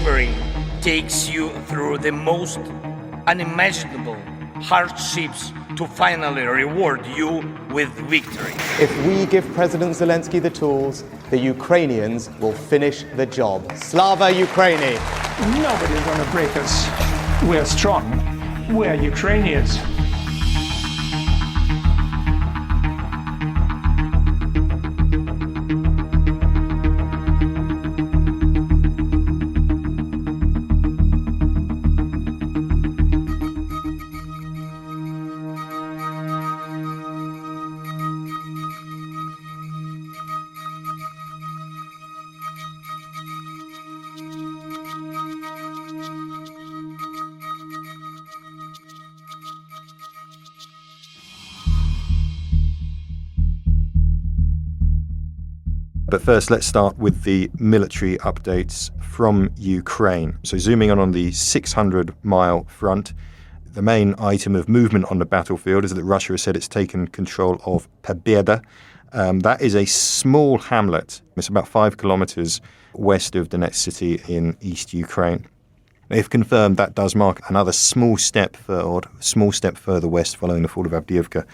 bravery takes you through the most unimaginable hardships to finally reward you with victory. If we give President Zelensky the tools, the Ukrainians will finish the job. Slava Ukraini! Nobody's gonna break us. We're strong. We're Ukrainians. But first, let's start with the military updates from Ukraine. So zooming on the 600-mile front, the main item of movement on the battlefield is that Russia has said it's taken control of Pobeda. That is a small hamlet. It's about 5 kilometers west of Donetsk city in East Ukraine. They've confirmed that does mark another small step further west following the fall of Avdiivka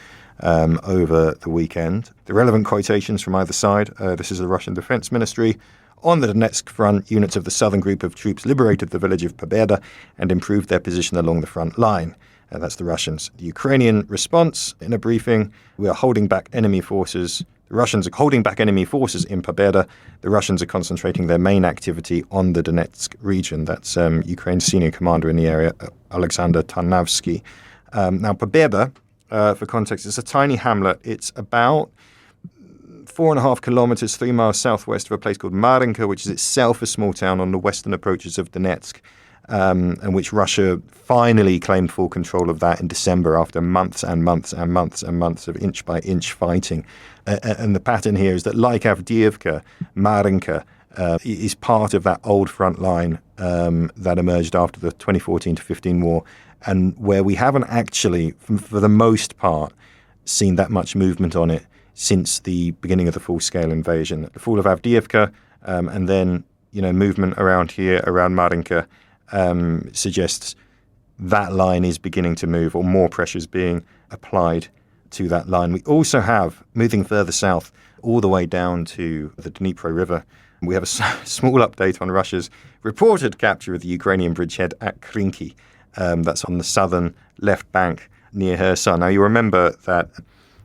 over the weekend. The relevant quotations from either side, this is the Russian Defense Ministry. On the Donetsk front, units of the southern group of troops liberated the village of Pobeda and improved their position along the front line. That's the Russians. The Ukrainian response in a briefing, we are holding back enemy forces. The Russians are holding back enemy forces in Pobeda. The Russians are concentrating their main activity on the Donetsk region. That's Ukraine's senior commander in the area, Alexander Tarnavsky. Now, Pobeda, for context, it's a tiny hamlet. It's about 4.5 kilometers, 3 miles southwest of a place called Marinka, which is itself a small town on the western approaches of Donetsk, and which Russia finally claimed full control of that in December after months and months and months and months of inch-by-inch fighting. And the pattern here is that, like Avdiivka, Marinka is part of that old front line that emerged after the 2014-15 war, and where we haven't actually, for the most part, seen that much movement on it since the beginning of the full-scale invasion. The fall of Avdiivka and then, movement around here, around Marinka, suggests that line is beginning to move, or more pressure is being applied to that line. We also have, moving further south, all the way down to the Dnipro River, we have a small update on Russia's reported capture of the Ukrainian bridgehead at Krynki. That's on the southern left bank near Kherson. Now, you remember that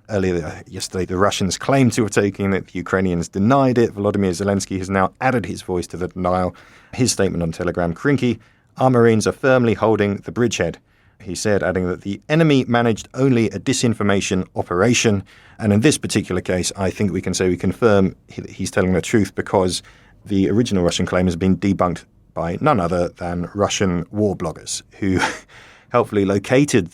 earlier yesterday, the Russians claimed to have taken it. The Ukrainians denied it. Volodymyr Zelensky has now added his voice to the denial. His statement on Telegram, Krynki, our Marines are firmly holding the bridgehead. He said, adding that the enemy managed only a disinformation operation. And in this particular case, I think we can say we confirm he's telling the truth, because the original Russian claim has been debunked by none other than Russian war bloggers who helpfully geolocated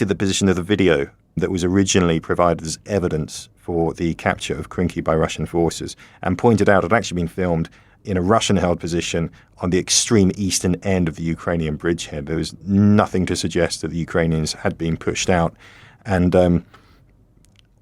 the position of the video that was originally provided as evidence for the capture of Krynki by Russian forces, and pointed out it had actually been filmed in a Russian-held position on the extreme eastern end of the Ukrainian bridgehead. There was nothing to suggest that the Ukrainians had been pushed out. And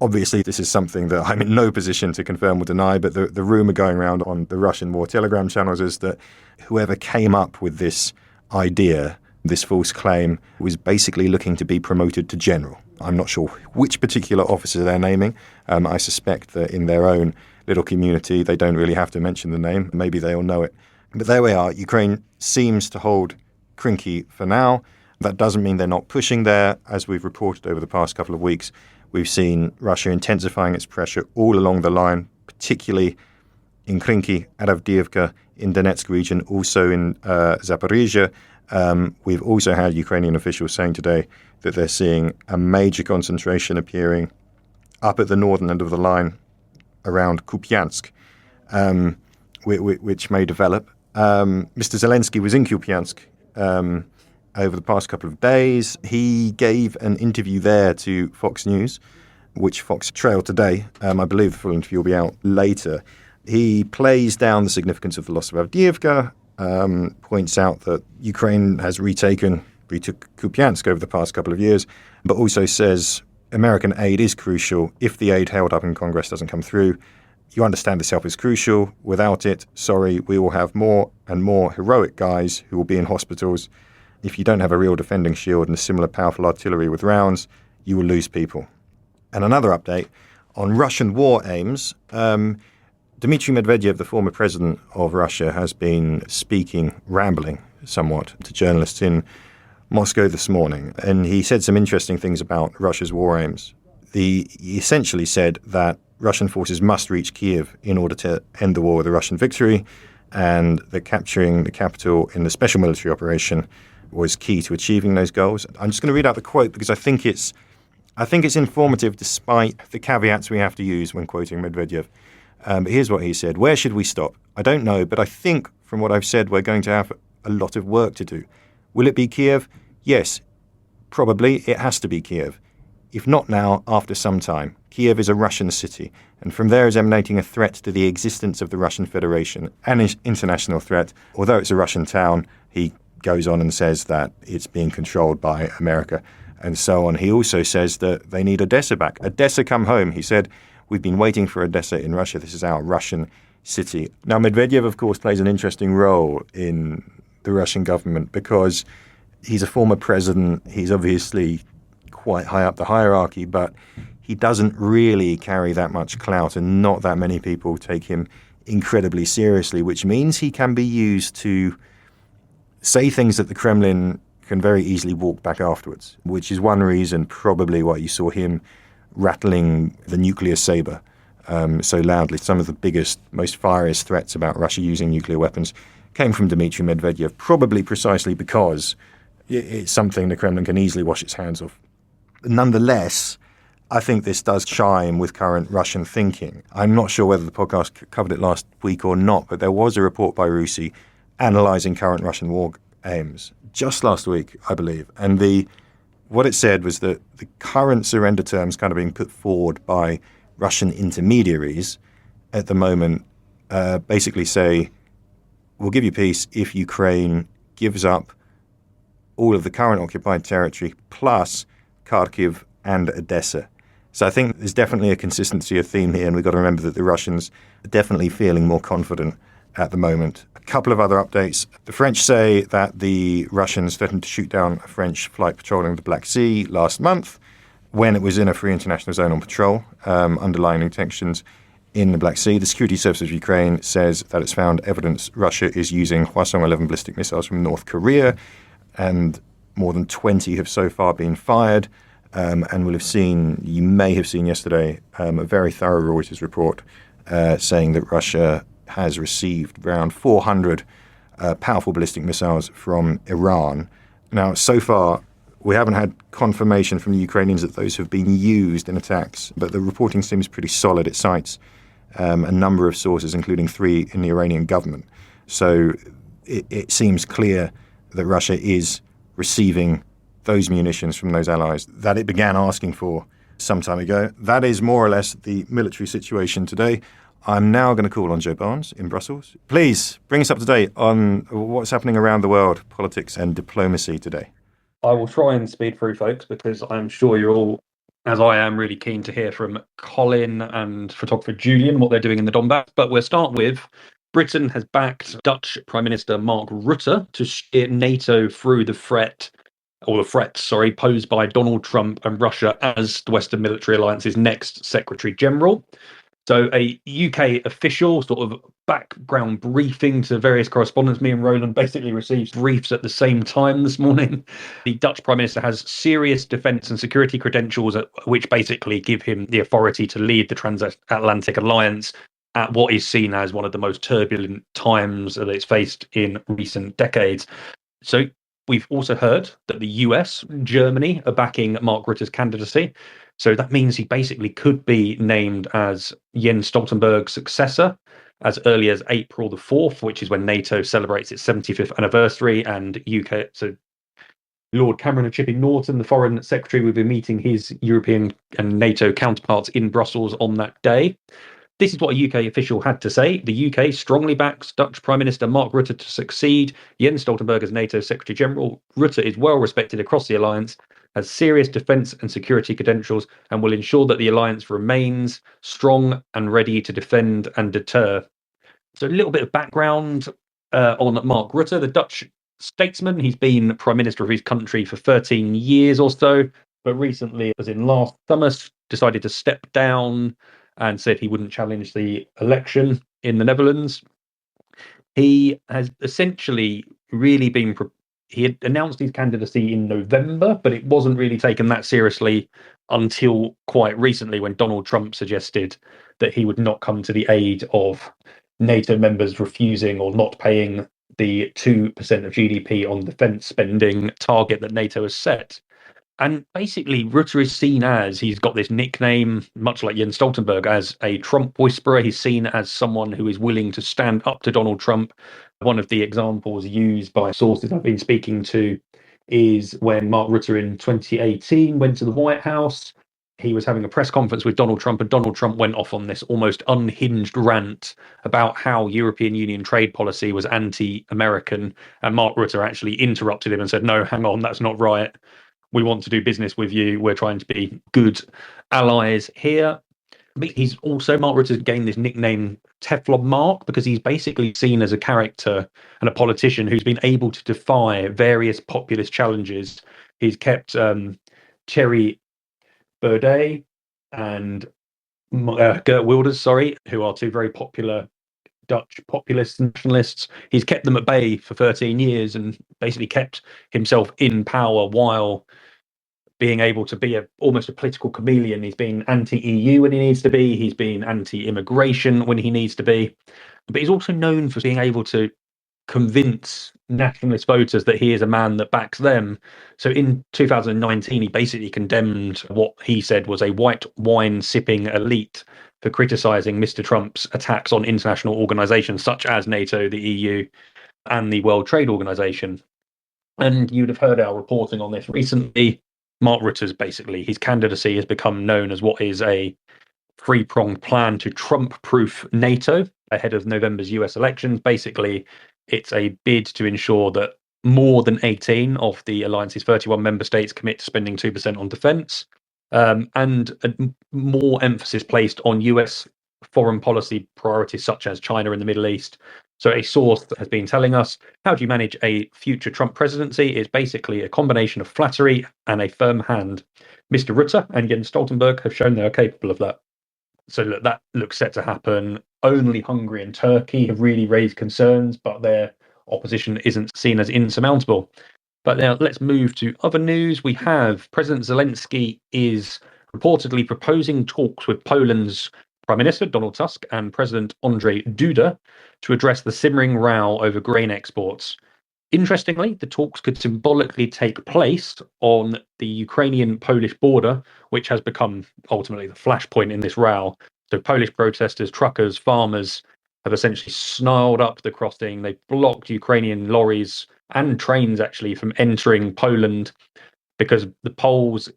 obviously, this is something that I'm in no position to confirm or deny, but the rumor going around on the Russian war Telegram channels is that whoever came up with this idea, this false claim, was basically looking to be promoted to general. I'm not sure which particular officer they're naming. I suspect that in their own little community, they don't really have to mention the name. Maybe they all know it. But there we are. Ukraine seems to hold Krynki for now. That doesn't mean they're not pushing there. As we've reported over the past couple of weeks, we've seen Russia intensifying its pressure all along the line, particularly in Krynki, at Avdiivka, in Donetsk region, also in Zaporizhia. We've also had Ukrainian officials saying today that they're seeing a major concentration appearing up at the northern end of the line around Kupiansk, which may develop. Mr. Zelensky was in Kupiansk over the past couple of days. He gave an interview there to Fox News, which Fox trailed today. I believe the full interview will be out later. He plays down the significance of the loss of Avdiivka, points out that Ukraine has retook Kupiansk over the past couple of years, but also says American aid is crucial. If the aid held up in Congress doesn't come through, You understand this help is crucial. Without it, sorry, we will have more and more heroic guys who will be in hospitals. If you don't have a real defending shield and a similar powerful artillery with rounds, you will lose people. And another update on Russian war aims. Dmitry Medvedev, the former president of Russia, has been rambling somewhat to journalists in Moscow this morning. And he said some interesting things about Russia's war aims. He essentially said that Russian forces must reach Kyiv in order to end the war with a Russian victory, and that capturing the capital in the special military operation was key to achieving those goals. I'm just going to read out the quote because I think it's informative despite the caveats we have to use when quoting Medvedev. But here's what he said. Where should we stop? I don't know, but I think from what I've said, we're going to have a lot of work to do. Will it be Kyiv? Yes, probably it has to be Kyiv. If not now, after some time. Kyiv is a Russian city, and from there is emanating a threat to the existence of the Russian Federation, an international threat. Although it's a Russian town, he goes on and says that it's being controlled by America and so on. He also says that they need Odessa back. Odessa, come home, he said. We've been waiting for Odessa in Russia. This is our Russian city. Now, Medvedev, of course, plays an interesting role in the Russian government because he's a former president. He's obviously quite high up the hierarchy, but he doesn't really carry that much clout, and not that many people take him incredibly seriously, which means he can be used to say things that the Kremlin can very easily walk back afterwards, which is one reason probably why you saw him rattling the nuclear saber so loudly. Some of the biggest, most fieriest threats about Russia using nuclear weapons came from Dmitry Medvedev, probably precisely because it's something the Kremlin can easily wash its hands of. Nonetheless, I think this does chime with current Russian thinking. I'm not sure whether the podcast covered it last week or not, but there was a report by Rutte analysing current Russian war aims just last week, I believe. And what it said was that the current surrender terms kind of being put forward by Russian intermediaries at the moment basically say, we'll give you peace if Ukraine gives up all of the current occupied territory plus Kharkiv and Odessa. So I think there's definitely a consistency of theme here, and we've got to remember that the Russians are definitely feeling more confident at the moment. A couple of other updates. The French say that the Russians threatened to shoot down a French flight patrolling the Black Sea last month when it was in a free international zone on patrol, underlining tensions in the Black Sea. The Security Service of Ukraine says that it's found evidence Russia is using Hwasong-11 ballistic missiles from North Korea, and more than 20 have so far been fired. And you may have seen yesterday, a very thorough Reuters report saying that Russia has received around 400 powerful ballistic missiles from Iran. Now, so far, we haven't had confirmation from the Ukrainians that those have been used in attacks, but the reporting seems pretty solid. It cites a number of sources, including 3 in the Iranian government. So it seems clear that Russia is receiving those munitions from those allies that it began asking for some time ago. That is more or less the military situation today. I'm now going to call on Joe Barnes in Brussels. Please bring us up to date on what's happening around the world, politics and diplomacy today. I will try and speed through, folks, because I'm sure you're all, as I am, really keen to hear from Colin and photographer Julian what they're doing in the Donbas. But we'll start with Britain has backed Dutch Prime Minister Mark Rutte to steer NATO through the threats posed by Donald Trump and Russia as the Western Military Alliance's next Secretary General. So a UK official sort of background briefing to various correspondents, me and Roland basically received briefs at the same time this morning. The Dutch Prime Minister has serious defence and security credentials, which basically give him the authority to lead the transatlantic alliance at what is seen as one of the most turbulent times that it's faced in recent decades. So we've also heard that the US, Germany are backing Mark Rutte's candidacy. So that means he basically could be named as Jens Stoltenberg's successor as early as April the 4th, which is when NATO celebrates its 75th anniversary. And UK, so Lord Cameron and Chipping Norton, the Foreign Secretary, will be meeting his European and NATO counterparts in Brussels on that day. This is what a UK official had to say. The UK strongly backs Dutch Prime Minister Mark Rutte to succeed Jens Stoltenberg as NATO Secretary General. Rutte is well respected across the alliance has serious defence and security credentials and will ensure that the alliance remains strong and ready to defend and deter. So a little bit of background on Mark Rutte, the Dutch statesman. He's been Prime Minister of his country for 13 years or so, but recently, as in last summer, decided to step down and said he wouldn't challenge the election in the Netherlands. He has essentially really been... He had announced his candidacy in November, but it wasn't really taken that seriously until quite recently when Donald Trump suggested that he would not come to the aid of NATO members refusing or not paying the 2% of GDP on defence spending target that NATO has set. And basically, Rutte is seen as, he's got this nickname, much like Jens Stoltenberg, as a Trump whisperer. He's seen as someone who is willing to stand up to Donald Trump. One of the examples used by sources I've been speaking to is when Mark Rutte in 2018 went to the White House. He was having a press conference with Donald Trump, and Donald Trump went off on this almost unhinged rant about how European Union trade policy was anti-American. And Mark Rutte actually interrupted him and said, no, hang on, that's not right. We want to do business with you. We're trying to be good allies here. But he's also, Mark Rutte has gained this nickname Teflon Mark because he's basically seen as a character and a politician who's been able to defy various populist challenges. He's kept Thierry Baudet and Geert Wilders, who are two very popular Dutch populist nationalists. He's kept them at bay for 13 years and basically kept himself in power while being able to be almost a political chameleon. He's been anti-EU when he needs to be. He's been anti-immigration when he needs to be. But he's also known for being able to convince nationalist voters that he is a man that backs them. So in 2019, he basically condemned what he said was a white wine sipping elite for criticising Mr. Trump's attacks on international organisations such as NATO, the EU, and the World Trade Organization. And you'd have heard our reporting on this recently. Mark Rutte's his candidacy has become known as what is a three-pronged plan to Trump-proof NATO ahead of November's US elections. Basically, it's a bid to ensure that more than 18 of the alliance's 31 member states commit to spending 2% on defence, and more emphasis placed on US foreign policy priorities such as China and the Middle East. So a source has been telling us, how do you manage a future Trump presidency? Is basically a combination of flattery and a firm hand. Mr. Rutte and Jens Stoltenberg have shown they are capable of that. So that looks set to happen. Only Hungary and Turkey have really raised concerns, but their opposition isn't seen as insurmountable. But now let's move to other news. We have President Zelensky is reportedly proposing talks with Poland's Prime Minister Donald Tusk and President Andrzej Duda to address the simmering row over grain exports. Interestingly, the talks could symbolically take place on the Ukrainian-Polish border, which has become ultimately the flashpoint in this row. So Polish protesters, truckers, farmers have essentially snarled up the crossing. They've blocked Ukrainian lorries and trains actually from entering Poland because the Poles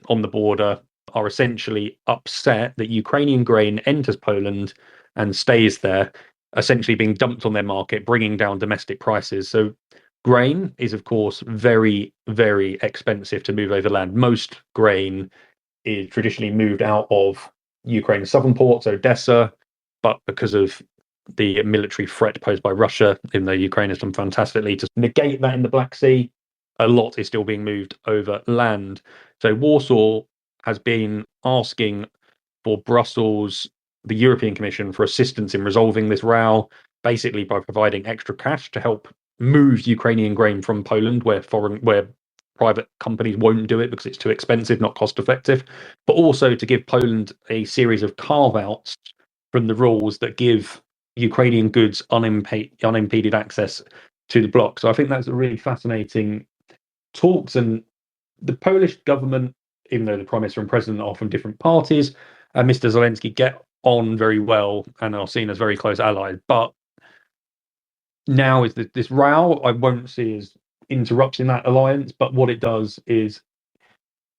on the border are essentially upset that Ukrainian grain enters Poland and stays there, essentially being dumped on their market, bringing down domestic prices. So grain is, of course, very, very expensive to move overland. Most grain is traditionally moved out of Ukraine's southern ports, Odessa, but because of the military threat posed by Russia, even though Ukraine has done fantastically to negate that in the Black Sea, a lot is still being moved over land. So Warsaw has been asking for Brussels, the European Commission, for assistance in resolving this row, basically by providing extra cash to help move Ukrainian grain from Poland, where private companies won't do it because it's too expensive, not cost effective, but also to give Poland a series of carve-outs from the rules that give Ukrainian goods unimpeded access to the bloc. So I think that's a really fascinating talks, and the Polish government, even though the Prime Minister and President are from different parties, and Mr. Zelensky get on very well and are seen as very close allies. But now is this row, I won't see as interrupting that alliance, but what it does is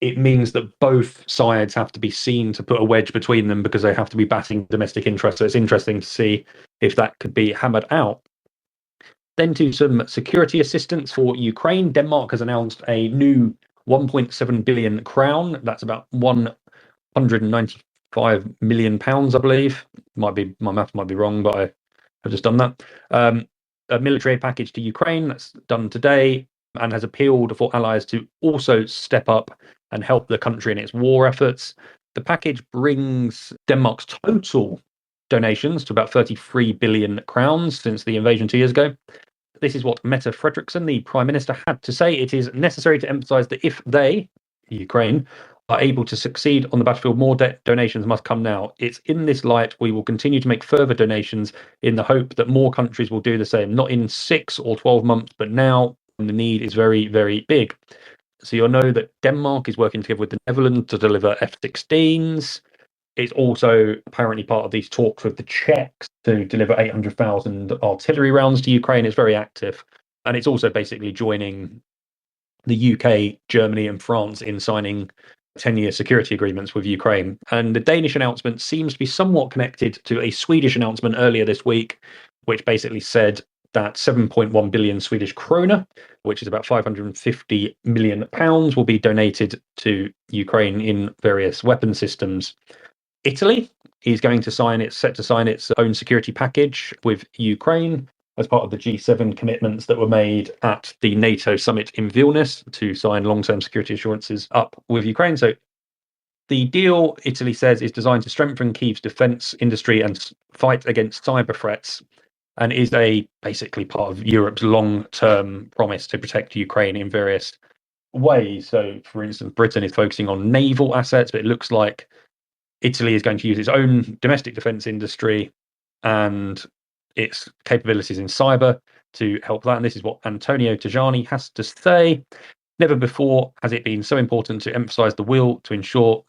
it means that both sides have to be seen to put a wedge between them because they have to be batting domestic interests. So it's interesting to see if that could be hammered out. Then to some security assistance for Ukraine. Denmark has announced a new 1.7 billion crown. That's about 195 million pounds, I believe. My math might be wrong, but I have just done that. A military aid package to Ukraine that's done today, and has appealed for allies to also step up and help the country in its war efforts. The package brings Denmark's total donations to about 33 billion crowns since the invasion 2 years ago. This is what Mette Frederiksen, the Prime Minister, had to say. It is necessary to emphasise that if they, Ukraine, are able to succeed on the battlefield, more donations must come now. It's in this light we will continue to make further donations in the hope that more countries will do the same, not in 6 or 12 months, but now. The need is very, very big. So you'll know that Denmark is working together with the Netherlands to deliver F-16s. It's also apparently part of these talks with the Czechs to deliver 800,000 artillery rounds to Ukraine. It's very active. And it's also basically joining the UK, Germany and France in signing 10-year security agreements with Ukraine. And the Danish announcement seems to be somewhat connected to a Swedish announcement earlier this week, which basically said that 7.1 billion Swedish krona, which is about 550 million pounds, will be donated to Ukraine in various weapon systems. Italy is set to sign its own security package with Ukraine as part of the G7 commitments that were made at the NATO summit in Vilnius to sign long-term security assurances up with Ukraine. So the deal, Italy says, is designed to strengthen Kyiv's defense industry and fight against cyber threats, and is basically part of Europe's long-term promise to protect Ukraine in various ways. So, for instance, Britain is focusing on naval assets, but it looks like Italy is going to use its own domestic defense industry and its capabilities in cyber to help that. And this is what Antonio Tajani has to say. Never before has it been so important to emphasize the will to ensure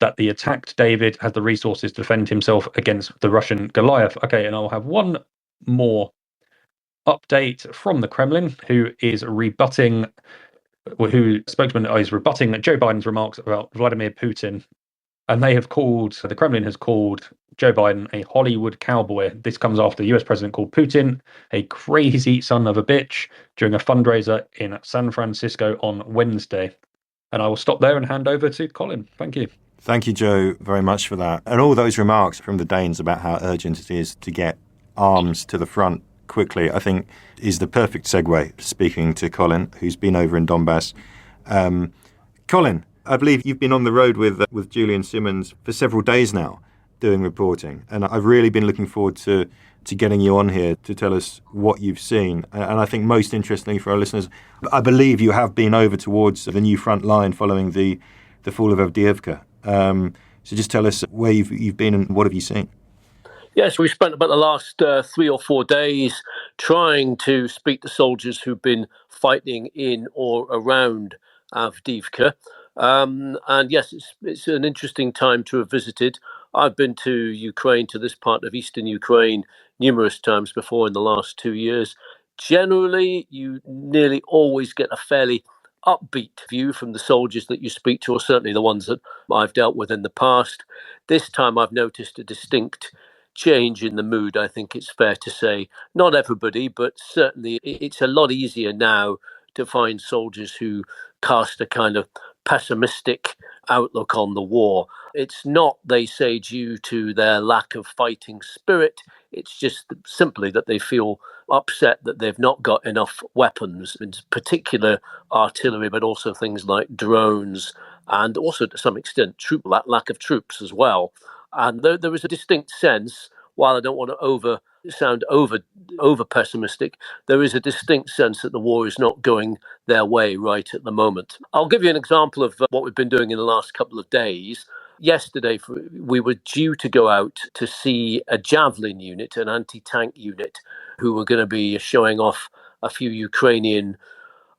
that the attacked David has the resources to defend himself against the Russian Goliath. Okay, and I'll have one more update from the Kremlin, whose spokesman is rebutting Joe Biden's remarks about Vladimir Putin. And the Kremlin has called Joe Biden a Hollywood cowboy. This comes after the US president called Putin a crazy son of a bitch during a fundraiser in San Francisco on Wednesday. And I will stop there and hand over to Colin. Thank you. Thank you, Joe, very much for that. And all those remarks from the Danes about how urgent it is to get arms to the front quickly, I think, is the perfect segue, speaking to Colin, who's been over in Donbas. Colin, I believe you've been on the road with Julian Simmons for several days now doing reporting. And I've really been looking forward to getting you on here to tell us what you've seen. And I think most interestingly for our listeners, I believe you have been over towards the new front line following the fall of Avdiivka. So just tell us where you've been and what have you seen? Yes, we spent about the last 3 or 4 days trying to speak to soldiers who've been fighting in or around Avdiivka. And yes, it's an interesting time to have visited. I've been to Ukraine, to this part of eastern Ukraine, numerous times before in the last 2 years. Generally, you nearly always get a fairly upbeat view from the soldiers that you speak to, or certainly the ones that I've dealt with in the past. This time I've noticed a distinct change in the mood, I think it's fair to say. Not everybody, but certainly it's a lot easier now to find soldiers who cast a kind of pessimistic outlook on the war. It's not, they say, due to their lack of fighting spirit. It's just simply that they feel upset that they've not got enough weapons, in particular artillery, but also things like drones and also to some extent lack of troops as well. And there is a distinct sense, while I don't want to sound over pessimistic, there is a distinct sense that the war is not going their way right at the moment. I'll give you an example of what we've been doing in the last couple of days. Yesterday, we were due to go out to see a Javelin unit, an anti-tank unit, who were going to be showing off a few Ukrainian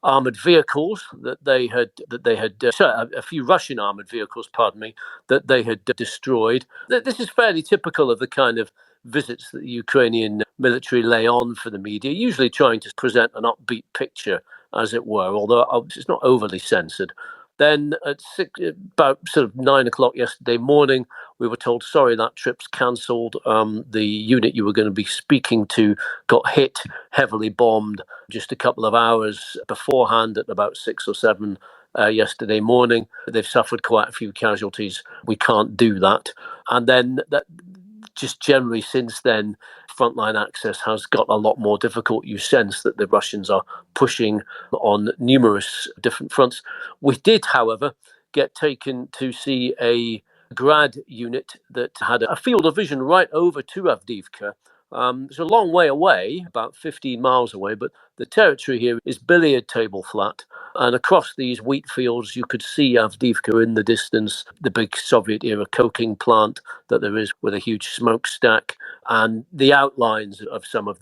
armored vehicles a few Russian armored vehicles, that they had destroyed. This is fairly typical of the kind of visits that the Ukrainian military lay on for the media, usually trying to present an upbeat picture, as it were, although it's not overly censored. Then at about sort of 9 o'clock yesterday morning, we were told, sorry, that trip's cancelled. The unit you were going to be speaking to got hit, heavily bombed just a couple of hours beforehand at about 6 or 7 yesterday morning. They've suffered quite a few casualties. We can't do that. And then just generally since then, frontline access has got a lot more difficult. You sense that the Russians are pushing on numerous different fronts. We did, however, get taken to see a grad unit that had a field of vision right over to Avdiivka. It's a long way away, about 15 miles away, but the territory here is billiard table flat. And across these wheat fields, you could see Avdiivka in the distance, the big Soviet-era coking plant that there is with a huge smokestack, and the outlines of some of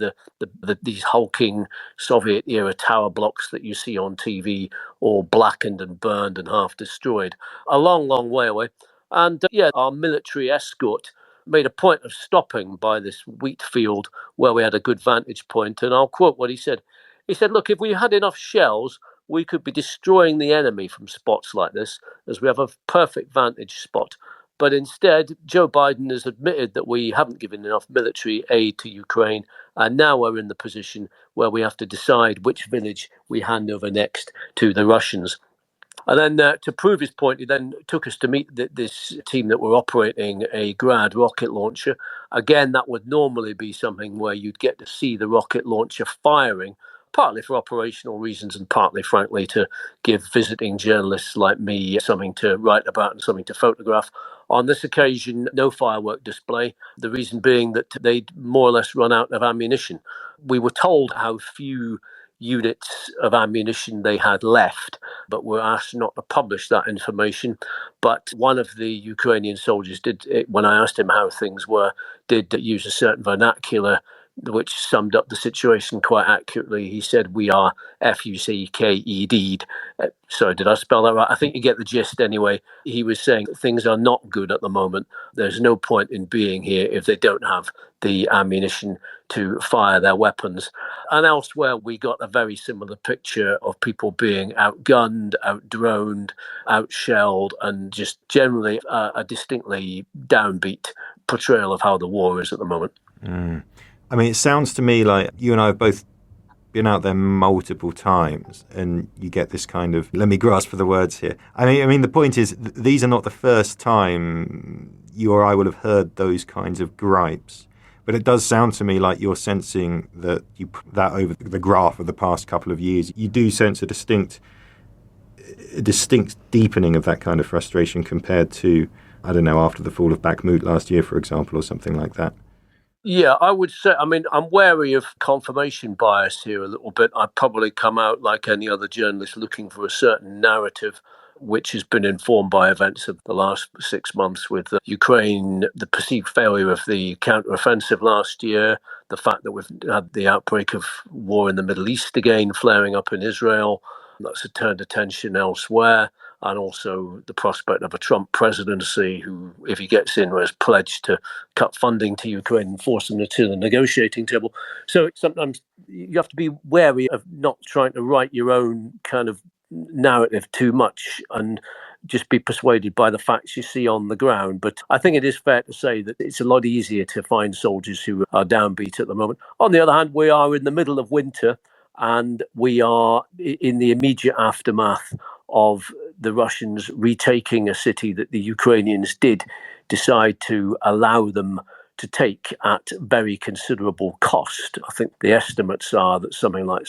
these hulking Soviet-era tower blocks that you see on TV, all blackened and burned and half destroyed. A long, long way away. And our military escort made a point of stopping by this wheat field where we had a good vantage point. And I'll quote what he said. He said, "Look, if we had enough shells, we could be destroying the enemy from spots like this, as we have a perfect vantage spot. But instead, Joe Biden has admitted that we haven't given enough military aid to Ukraine. And now we're in the position where we have to decide which village we hand over next to the Russians." And then to prove his point, he then took us to meet this team that were operating a Grad rocket launcher. Again, that would normally be something where you'd get to see the rocket launcher firing, partly for operational reasons and partly, frankly, to give visiting journalists like me something to write about and something to photograph. On this occasion, no firework display, the reason being that they'd more or less run out of ammunition. We were told how few units of ammunition they had left, but were asked not to publish that information. But one of the Ukrainian soldiers when I asked him how things were, did use a certain vernacular which summed up the situation quite accurately. He said, "We are FUCKED'd." Sorry, did I spell that right? I think you get the gist anyway. He was saying things are not good at the moment. There's no point in being here if they don't have the ammunition to fire their weapons. And elsewhere, we got a very similar picture of people being outgunned, outdroned, outshelled, and just generally a distinctly downbeat portrayal of how the war is at the moment. I mean, it sounds to me like you and I have both been out there multiple times, and you get this kind of, let me grasp for the words here. I mean, the point is, these are not the first time you or I will have heard those kinds of gripes. But it does sound to me like you're sensing that over the graph of the past couple of years, you do sense a distinct deepening of that kind of frustration compared to, I don't know, after the fall of Bakhmut last year, for example, or something like that. Yeah, I would say, I mean, I'm wary of confirmation bias here a little bit. I'd probably come out like any other journalist looking for a certain narrative, which has been informed by events of the last 6 months with Ukraine, the perceived failure of the counteroffensive last year, the fact that we've had the outbreak of war in the Middle East again, flaring up in Israel. That's turned attention elsewhere. And also the prospect of a Trump presidency who, if he gets in, has pledged to cut funding to Ukraine and force them to the negotiating table. So sometimes you have to be wary of not trying to write your own kind of narrative too much and just be persuaded by the facts you see on the ground. But I think it is fair to say that it's a lot easier to find soldiers who are downbeat at the moment. On the other hand, we are in the middle of winter and we are in the immediate aftermath of the Russians retaking a city that the Ukrainians did decide to allow them to take at very considerable cost. I think the estimates are that something like,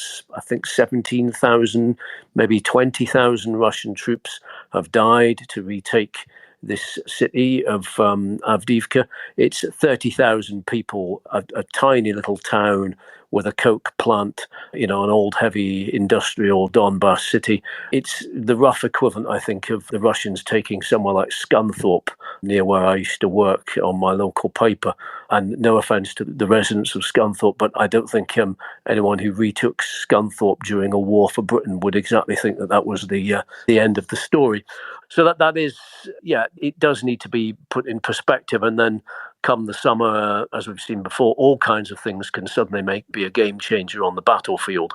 17,000, maybe 20,000 Russian troops have died to retake this city of Avdiivka. It's 30,000 people, a tiny little town with a coke plant, an old heavy industrial Donbas city. It's the rough equivalent, I think, of the Russians taking somewhere like Scunthorpe, near where I used to work on my local paper. And no offence to the residents of Scunthorpe, but I don't think anyone who retook Scunthorpe during a war for Britain would exactly think that was the end of the story. So that is, it does need to be put in perspective. And then come the summer, as we've seen before, all kinds of things can suddenly be a game changer on the battlefield.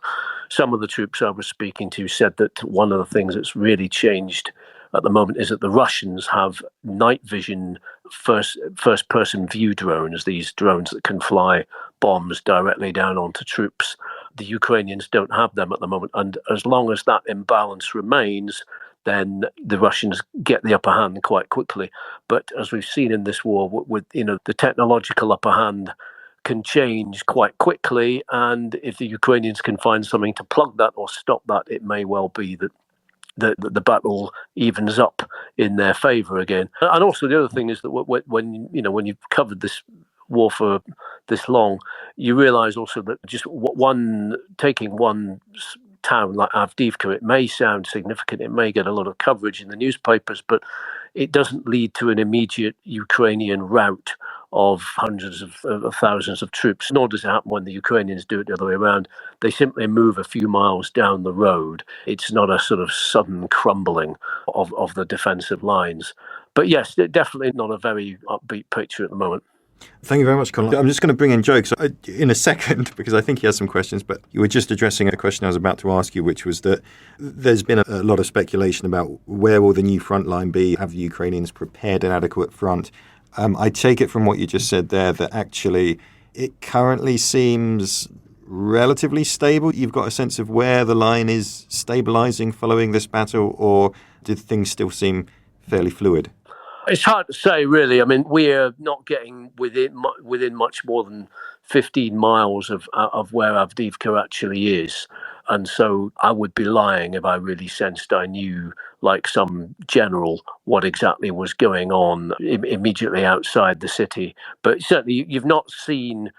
Some of the troops I was speaking to said that one of the things that's really changed at the moment is that the Russians have night vision first-person view drones, these drones that can fly bombs directly down onto troops. The Ukrainians don't have them at the moment. And as long as that imbalance remains, then the Russians get the upper hand quite quickly. But as we've seen in this war, with the technological upper hand can change quite quickly, and if the Ukrainians can find something to plug that or stop that, it may well be that the battle evens up in their favour again. And also the other thing is that when you've covered this war for this long, you realise also that just taking one town like Avdiivka, it may sound significant, it may get a lot of coverage in the newspapers, but it doesn't lead to an immediate Ukrainian rout of hundreds of thousands of troops, nor does it happen when the Ukrainians do it the other way around. They simply move a few miles down the road. It's not a sort of sudden crumbling of the defensive lines. But yes, definitely not a very upbeat picture at the moment. Thank you very much, Colin. I'm just going to bring in Joe in a second, because I think he has some questions, but you were just addressing a question I was about to ask you, which was that there's been a lot of speculation about where will the new front line be? Have the Ukrainians prepared an adequate front? I take it from what you just said there that actually it currently seems relatively stable. You've got a sense of where the line is stabilising following this battle, or did things still seem fairly fluid? It's hard to say, really. I mean, we're not getting within much more than 15 miles of where Avdiivka actually is. And so I would be lying if I really sensed I knew, like some general, what exactly was going on immediately outside the city. But certainly you've not seen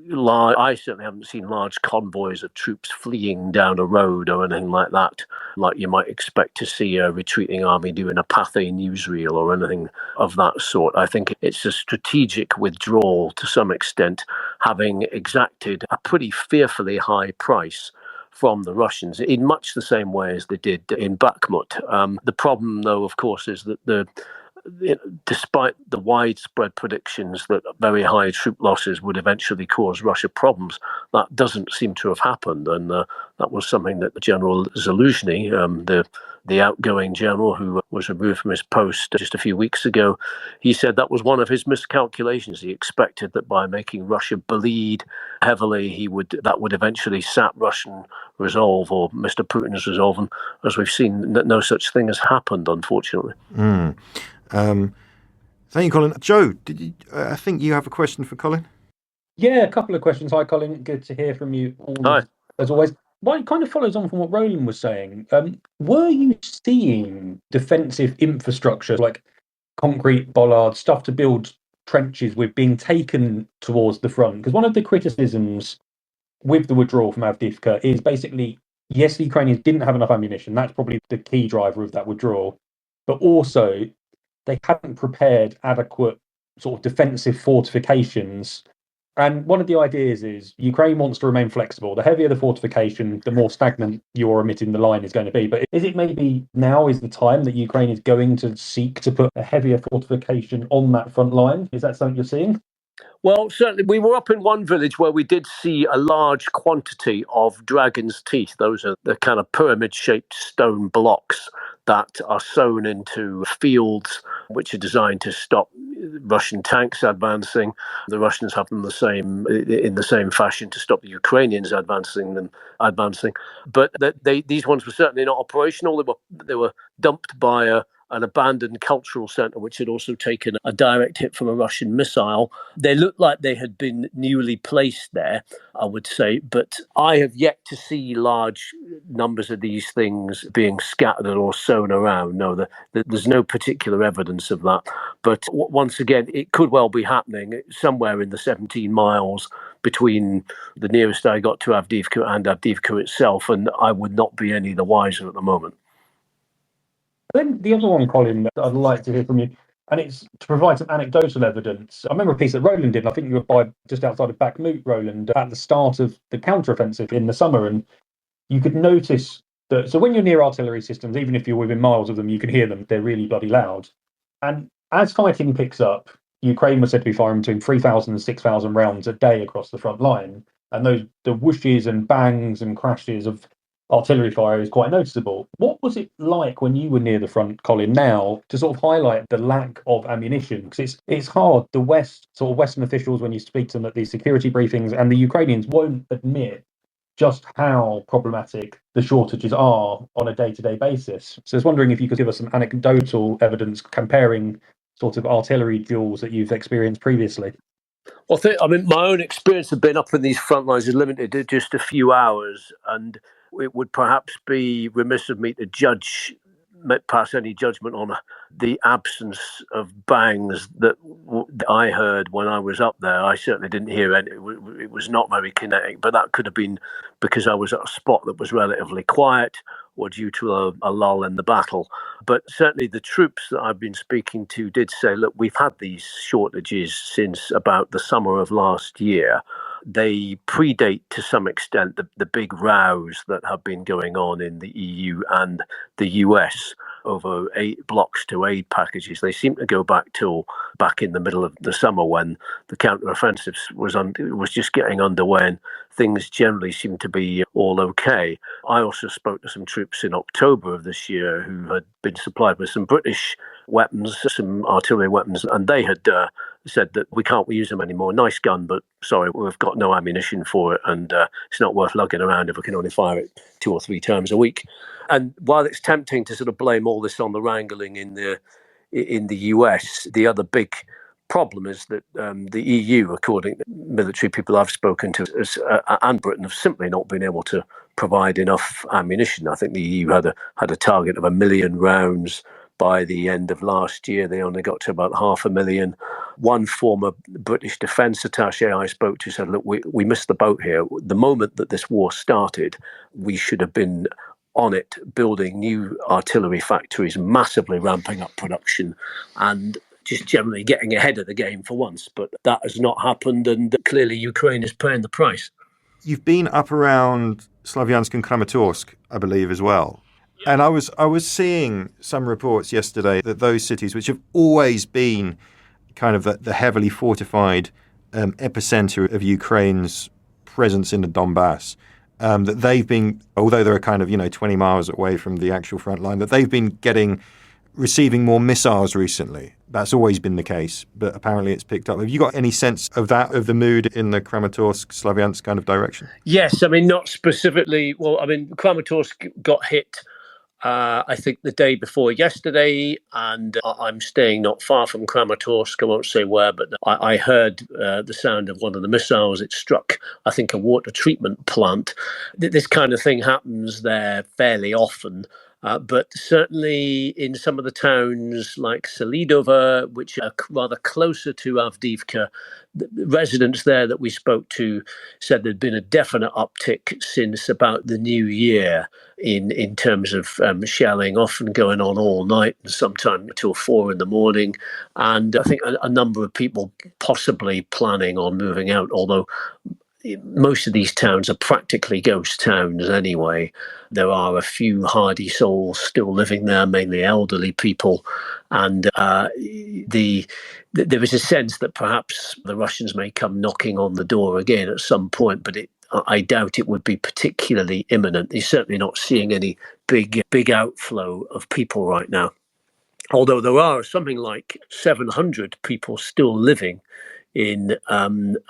I certainly haven't seen large convoys of troops fleeing down a road or anything like that, like you might expect to see a retreating army doing a Pathé newsreel or anything of that sort. I think it's a strategic withdrawal to some extent, having exacted a pretty fearfully high price from the Russians in much the same way as they did in Bakhmut. The problem, though, of course, is that despite the widespread predictions that very high troop losses would eventually cause Russia problems, that doesn't seem to have happened. And that was something that General Zaluzhny, the outgoing general who was removed from his post just a few weeks ago, he said that was one of his miscalculations. He expected that by making Russia bleed heavily, that would eventually sap Russian resolve, or Mr. Putin's resolve. And as we've seen, no such thing has happened, unfortunately. Thank you, Colin. Joe, I think you have a question for Colin? Yeah, a couple of questions. Hi, Colin. Good to hear from you. Hi. As always. Well, it kind of follows on from what Roland was saying. Were you seeing defensive infrastructure like concrete bollards, stuff to build trenches with, being taken towards the front? Because one of the criticisms with the withdrawal from Avdiivka is basically, yes, the Ukrainians didn't have enough ammunition. That's probably the key driver of that withdrawal. But also, they hadn't prepared adequate sort of defensive fortifications. And one of the ideas is Ukraine wants to remain flexible. The heavier the fortification, the more stagnant your emitting the line is going to be. But is it maybe now is the time that Ukraine is going to seek to put a heavier fortification on that front line? Is that something you're seeing? Well, certainly we were up in one village where we did see a large quantity of dragon's teeth. Those are the kind of pyramid-shaped stone blocks that are sewn into fields, which are designed to stop Russian tanks advancing. The Russians have them in the same fashion to stop the Ukrainians advancing. But these ones were certainly not operational. They were dumped by an abandoned cultural centre, which had also taken a direct hit from a Russian missile. They looked like they had been newly placed there, I would say, but I have yet to see large numbers of these things being scattered or sown around. No, there's no particular evidence of that. But once again, it could well be happening somewhere in the 17 miles between the nearest I got to Avdiivka and Avdiivka itself, and I would not be any the wiser at the moment. Then the other one, Colin, that I'd like to hear from you, and it's to provide some anecdotal evidence. I remember a piece that Roland did, and I think you were by just outside of Bakhmut, Roland, at the start of the counteroffensive in the summer, and you could notice that, so when you're near artillery systems, even if you're within miles of them, you can hear them. They're really bloody loud. And as fighting picks up, Ukraine was said to be firing between 3,000 and 6,000 rounds a day across the front line. And the whooshes and bangs and crashes of artillery fire is quite noticeable. What was it like when you were near the front, Colin, now, to sort of highlight the lack of ammunition? Because it's hard. The Western officials, when you speak to them at these security briefings, and the Ukrainians won't admit just how problematic the shortages are on a day-to-day basis. So I was wondering if you could give us some anecdotal evidence comparing sort of artillery duels that you've experienced previously. Well, my own experience of being up in these front lines is limited to just a few hours, and it would perhaps be remiss of me to pass any judgment on the absence of bangs that I heard when I was up there. I certainly didn't hear any. It was not very kinetic, but that could have been because I was at a spot that was relatively quiet or due to a lull in the battle. But certainly the troops that I've been speaking to did say, look, we've had these shortages since about the summer of last year. They predate to some extent the big rows that have been going on in the EU and the US over 8 blocks to aid packages. They seem to go back in the middle of the summer when the counter-offensive was just getting underway and things generally seem to be all okay. I also spoke to some troops in October of this year who had been supplied with some British weapons, some artillery weapons, and they had said that we can't use them anymore. Nice gun, but sorry, we've got no ammunition for it, and it's not worth lugging around if we can only fire it 2 or 3 times a week. And while it's tempting to sort of blame all this on the wrangling in the US, the other big problem is that the EU, according to military people I've spoken to, and Britain, have simply not been able to provide enough ammunition. I think the EU had a target of 1 million rounds by the end of last year. They only got to about 500,000. One former British defence attaché I spoke to said, look, we missed the boat here. The moment that this war started, we should have been on it, building new artillery factories, massively ramping up production, and just generally getting ahead of the game for once. But that has not happened, and clearly Ukraine is paying the price. You've been up around Slaviansk and Kramatorsk, I believe, as well. And I was seeing some reports yesterday that those cities, which have always been kind of the heavily fortified epicenter of Ukraine's presence in the Donbas, that they've been, although they're kind of 20 miles away from the actual front line, that they've been receiving more missiles recently. That's always been the case, but apparently it's picked up. Have you got any sense of the mood in the Kramatorsk, Slaviansk kind of direction? Yes, not specifically. Well, Kramatorsk got hit I think the day before yesterday, and I'm staying not far from Kramatorsk. I won't say where, but I heard the sound of one of the missiles. It struck, I think, a water treatment plant. This kind of thing happens there fairly often. But certainly in some of the towns like Selidova, which are rather closer to Avdiivka, the residents there that we spoke to said there'd been a definite uptick since about the new year in terms of shelling, often going on all night and sometimes till 4 a.m. And I think a number of people possibly planning on moving out, although most of these towns are practically ghost towns anyway. There are a few hardy souls still living there, mainly elderly people. And there is a sense that perhaps the Russians may come knocking on the door again at some point, but I doubt it would be particularly imminent. They're certainly not seeing any big outflow of people right now. Although there are something like 700 people still living in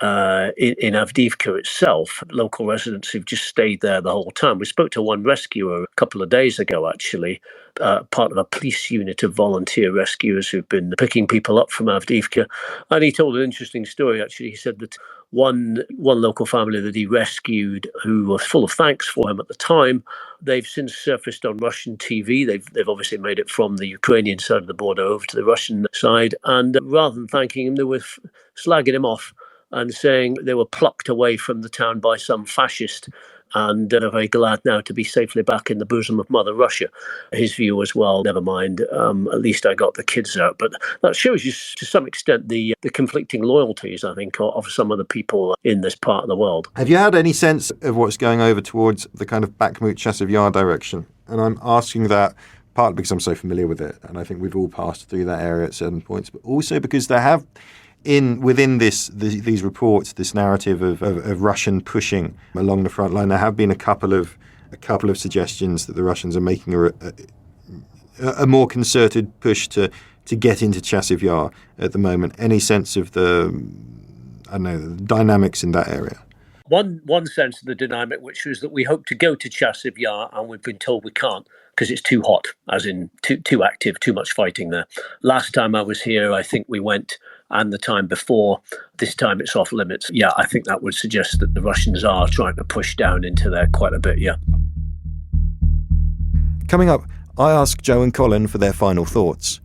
Avdiivka itself, local residents who've just stayed there the whole time. We spoke to one rescuer a couple of days ago, actually, part of a police unit of volunteer rescuers who've been picking people up from Avdiivka. And he told an interesting story, actually. He said that one local family that he rescued, who was full of thanks for him at the time, they've since surfaced on Russian TV. They've obviously made it from the Ukrainian side of the border over to the Russian side. And rather than thanking him, they were slagging him off and saying they were plucked away from the town by some fascist, and are very glad now to be safely back in the bosom of Mother Russia. His view was, well, never mind, at least I got the kids out. But that shows you to some extent the conflicting loyalties, I think, of some of the people in this part of the world. Have you had any sense of what's going over towards the kind of Bakhmut, Chasiv Yar direction? And I'm asking that partly because I'm so familiar with it, and I think we've all passed through that area at certain points, but also because there have within these reports, this narrative of Russian pushing along the front line, there have been a couple of suggestions that the Russians are making a more concerted push to get into Chasiv Yar at the moment. Any sense of the dynamics in that area? one sense of the dynamic, which was that we hope to go to Chasiv Yar, and we've been told we can't because it's too hot, as in too active, too much fighting there. Last time I was here, I think we went, and the time before, this time it's off limits. Yeah, I think that would suggest that the Russians are trying to push down into there quite a bit, yeah. Coming up, I ask Joe and Colin for their final thoughts.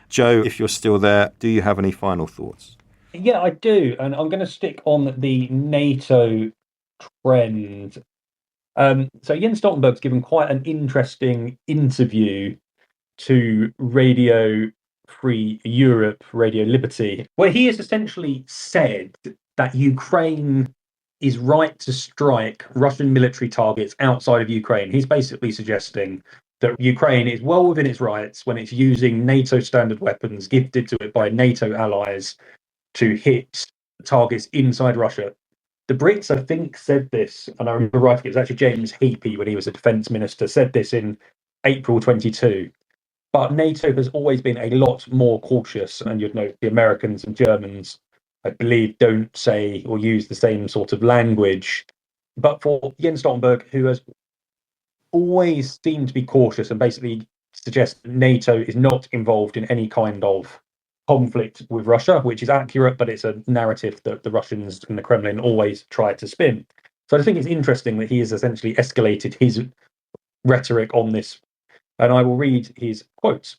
Joe, if you're still there, do you have any final thoughts? Yeah, I do. And I'm going to stick on the NATO trend. So Jens Stoltenberg's given quite an interesting interview to Radio Free Europe, Radio Liberty, where he has essentially said that Ukraine is right to strike Russian military targets outside of Ukraine. He's basically suggesting that Ukraine is well within its rights when it's using NATO standard weapons gifted to it by NATO allies to hit targets inside Russia. The Brits, I think, said this, and I remember writing it was actually James Heapy when he was a defence minister, said this in April 22. But NATO has always been a lot more cautious, and you'd note the Americans and Germans, I believe, don't say or use the same sort of language. But for Jens Stoltenberg, who has always seemed to be cautious and basically suggests that NATO is not involved in any kind of conflict with Russia, which is accurate, but it's a narrative that the Russians and the Kremlin always try to spin. So I think it's interesting that he has essentially escalated his rhetoric on this. And I will read his quotes.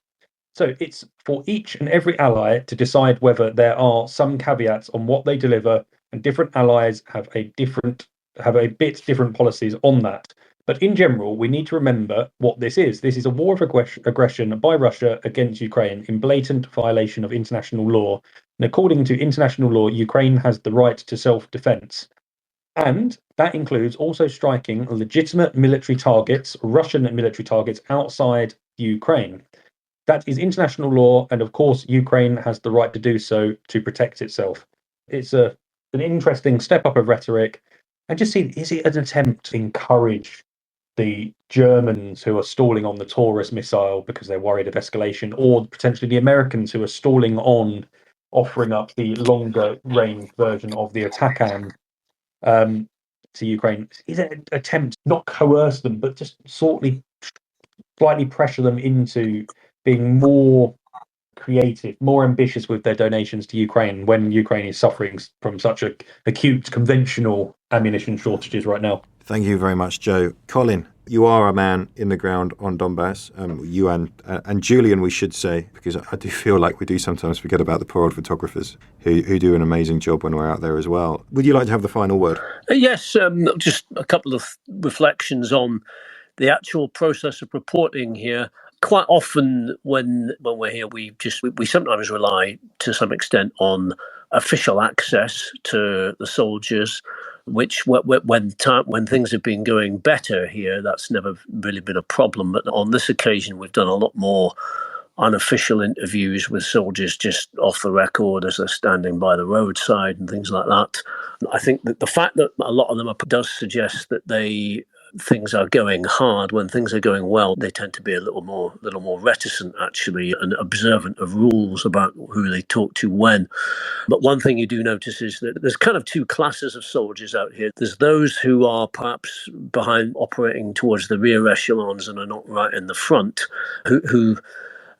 So it's for each and every ally to decide whether there are some caveats on what they deliver, and different allies have a bit different policies on that. But in general, we need to remember what this is. This is a war of aggression by Russia against Ukraine in blatant violation of international law. And according to international law, Ukraine has the right to self-defense. And that includes also striking legitimate military targets, Russian military targets outside Ukraine. That is international law, and of course, Ukraine has the right to do so to protect itself. It's an interesting step up of rhetoric. And just see, is it an attempt to encourage the Germans who are stalling on the Taurus missile because they're worried of escalation, or potentially the Americans who are stalling on offering up the longer range version of the ATACMS to Ukraine? Is it an attempt not coerce them, but just slightly pressure them into being more creative, more ambitious with their donations to Ukraine when Ukraine is suffering from such acute conventional ammunition shortages right now? Thank you very much, Joe. Colin, you are a man in the ground on Donbas. You and Julian, we should say, because I do feel like we do sometimes forget about the poor old photographers who do an amazing job when we're out there as well. Would you like to have the final word? Yes, just a couple of reflections on the actual process of reporting here. Quite often when we're here, we sometimes rely to some extent on official access to the soldiers, which when things have been going better here, that's never really been a problem. But on this occasion, we've done a lot more unofficial interviews with soldiers just off the record as they're standing by the roadside and things like that. I think that the fact that a lot of them does suggest that things are going hard. When things are going well, they tend to be a little more reticent, actually, and observant of rules about who they talk to when. But one thing you do notice is that there's kind of two classes of soldiers out here. There's those who are perhaps behind, operating towards the rear echelons and are not right in the front, who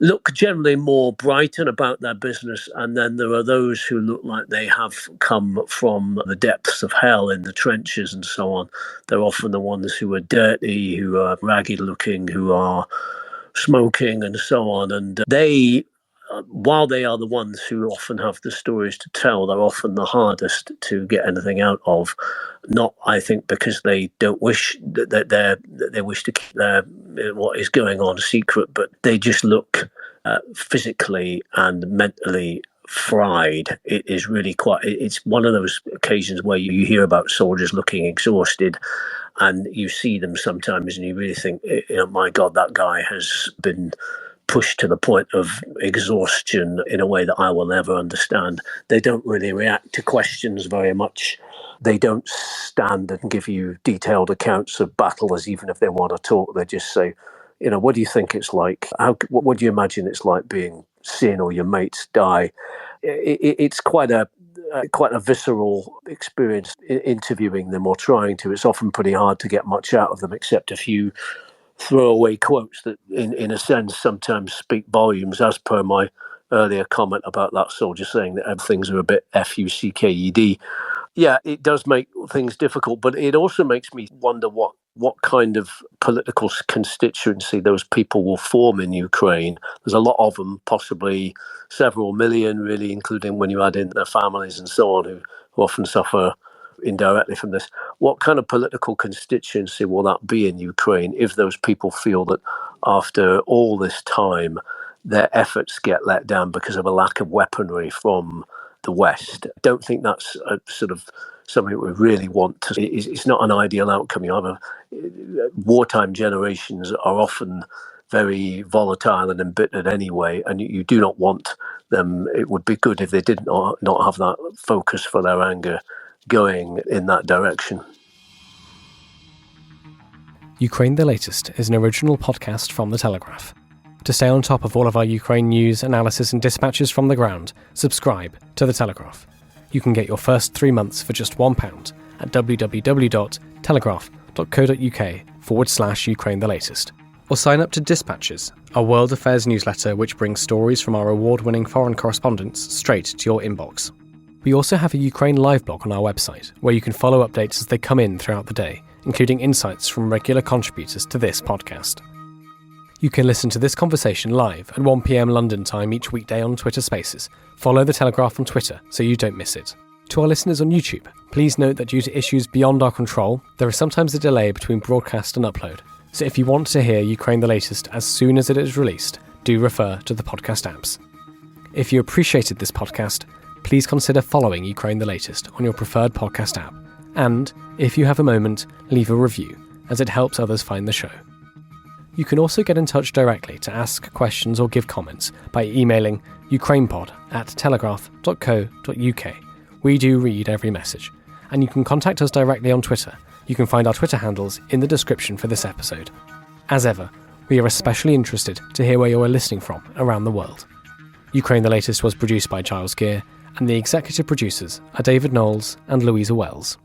look generally more bright and about their business, and then there are those who look like they have come from the depths of hell in the trenches and so on. They're often the ones who are dirty, who are ragged looking, who are smoking and so on. And they, while they are the ones who often have the stories to tell, they're often the hardest to get anything out of. Not, I think, because they don't wish that they wish to keep what is going on secret, but they just look physically and mentally fried. It is really it's one of those occasions where you hear about soldiers looking exhausted, and you see them sometimes and you really think, my God, that guy has been pushed to the point of exhaustion in a way that I will never understand. They don't really react to questions very much. They don't stand and give you detailed accounts of battles, even if they want to talk. They just say, what do you think it's like? What do you imagine it's like seeing all your mates die? it's quite a visceral experience interviewing them or trying to. It's often pretty hard to get much out of them except a few throwaway quotes that, in a sense, sometimes speak volumes, as per my earlier comment about that soldier saying that things are a bit fucked. Yeah, it does make things difficult, but it also makes me wonder what kind of political constituency those people will form in Ukraine. There's a lot of them, possibly several million, really, including when you add in their families and so on, who often suffer indirectly from this. What kind of political constituency will that be in Ukraine if those people feel that after all this time, their efforts get let down because of a lack of weaponry from the West? I don't think that's a sort of something we really want to. It's not an ideal outcome. You have wartime generations are often very volatile and embittered anyway, and you do not want them. It would be good if they did not have that focus for their anger going in that direction. Ukraine the Latest is an original podcast from The Telegraph. To stay on top of all of our Ukraine news, analysis and dispatches from the ground, subscribe to The Telegraph. You can get your first 3 months for just £1 at www.telegraph.co.uk/Ukraine the Latest. Or sign up to Dispatches, our world affairs newsletter which brings stories from our award-winning foreign correspondents straight to your inbox. We also have a Ukraine live blog on our website, where you can follow updates as they come in throughout the day, including insights from regular contributors to this podcast. You can listen to this conversation live at 1 p.m. London time each weekday on Twitter Spaces. Follow The Telegraph on Twitter so you don't miss it. To our listeners on YouTube, please note that due to issues beyond our control, there is sometimes a delay between broadcast and upload. So if you want to hear Ukraine the Latest as soon as it is released, do refer to the podcast apps. If you appreciated this podcast, please consider following Ukraine the Latest on your preferred podcast app. And, if you have a moment, leave a review, as it helps others find the show. You can also get in touch directly to ask questions or give comments by emailing ukrainepod@telegraph.co.uk. We do read every message. And you can contact us directly on Twitter. You can find our Twitter handles in the description for this episode. As ever, we are especially interested to hear where you are listening from around the world. Ukraine the Latest was produced by Giles Gear, and the executive producers are David Knowles and Louisa Wells.